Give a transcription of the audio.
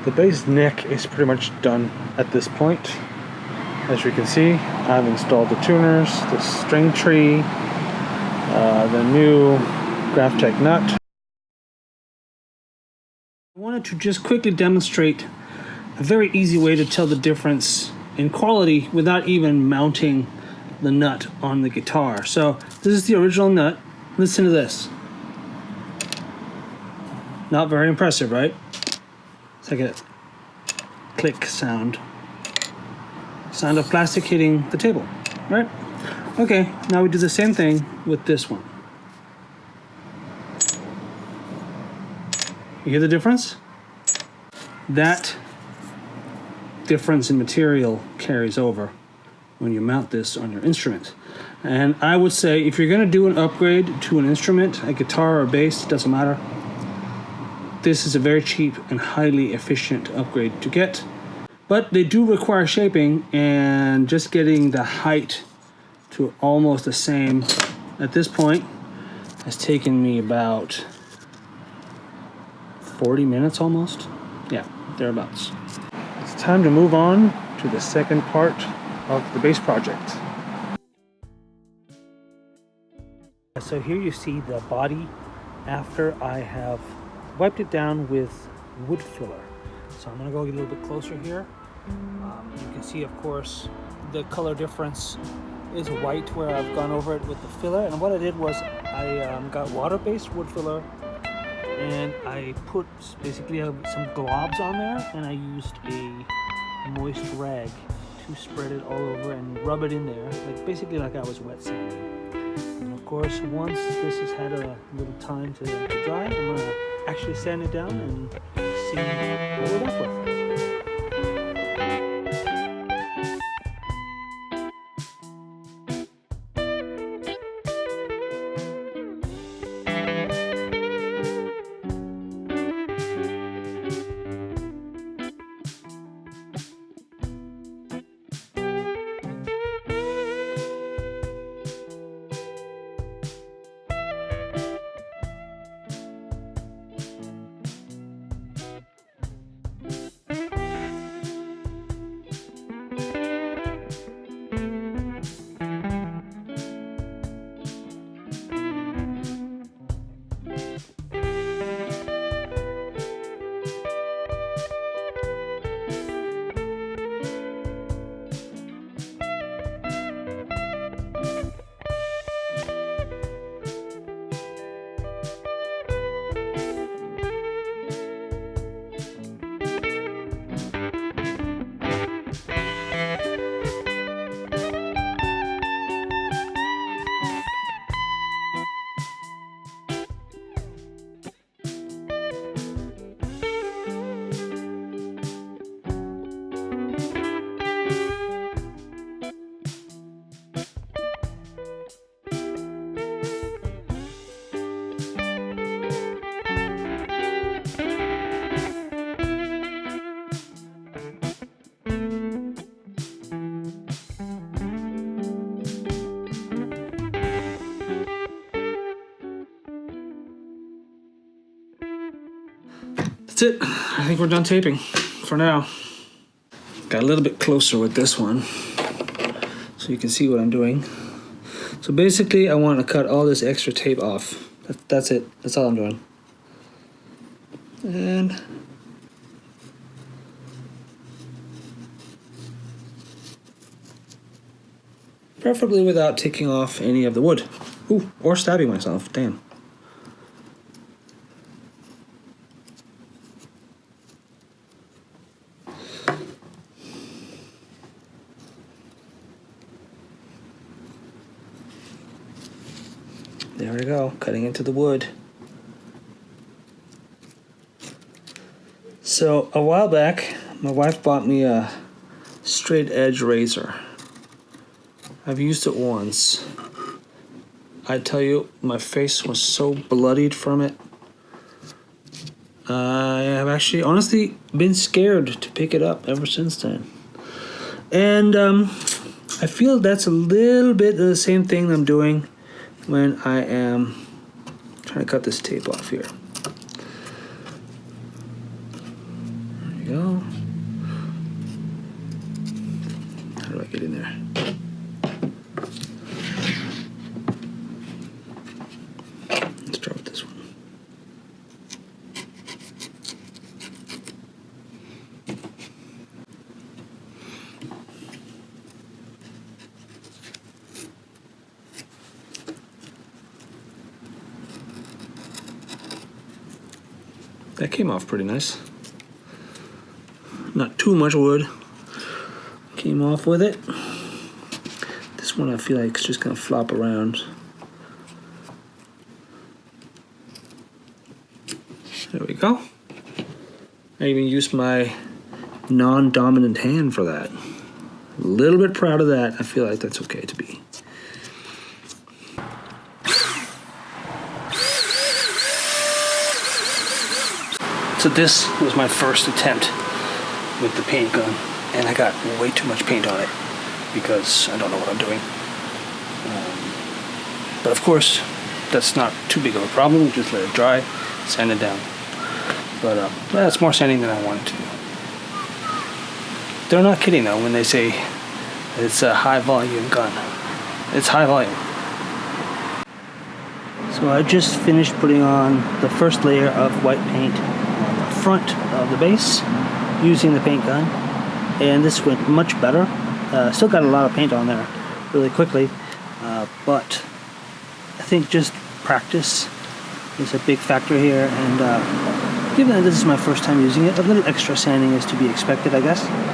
The bass neck is pretty much done at this point. As you can see, I've installed the tuners, the string tree, the new Graphtec nut. I wanted to just quickly demonstrate a very easy way to tell the difference in quality without even mounting the nut on the guitar. So this is the original nut. Listen to this. Not very impressive, right? It's like a click sound. Sound of plastic hitting the table, right? Okay, now we do the same thing with this one. You hear the difference? That difference in material carries over when you mount this on your instrument. And I would say if you're gonna do an upgrade to an instrument, a guitar or a bass, doesn't matter, this is a very cheap and highly efficient upgrade to get. But they do require shaping, and just getting the height to almost the same at this point has taken me about 40 minutes almost. Yeah, thereabouts. It's time to move on to the second part of the bass project. So here you see the body after I have wiped it down with wood filler. So I'm gonna go get a little bit closer here. You can see, of course, the color difference is white where I've gone over it with the filler. And what I did was I got water-based wood filler, and I put basically some globs on there, and I used a moist rag to spread it all over and rub it in there, like basically like I was wet sanding. And of course, once this has had a little time to dry, I'm gonna actually sand it down and see what we're left with. That's it. I think we're done taping for now. Got a little bit closer with this one so you can see what I'm doing. So basically I want to cut all this extra tape off. That's it. That's all I'm doing. And preferably without taking off any of the wood. Ooh, or stabbing myself. Damn. There we go, cutting into the wood. So a while back, my wife bought me a straight edge razor. I've used it once. I tell you, my face was so bloodied from it. I have actually honestly been scared to pick it up ever since then. And I feel that's a little bit of the same thing I'm doing when I am trying to cut this tape off here. There you That came off pretty nice. Not too much wood came off with it. This one I feel like it's just gonna flop around. There we go. I even used my non-dominant hand for that. A little bit proud of that. I feel like that's okay to be. So this was my first attempt with the paint gun, and I got way too much paint on it because I don't know what I'm doing. But of course, that's not too big of a problem. Just let it dry, sand it down. But that's more sanding than I wanted to do. They're not kidding though when they say it's a high volume gun. It's high volume. So I just finished putting on the first layer of white paint on the front of the base using the paint gun, and this went much better. Still got a lot of paint on there really quickly, but I think just practice is a big factor here, and given that this is my first time using it, a little extra sanding is to be expected, I guess.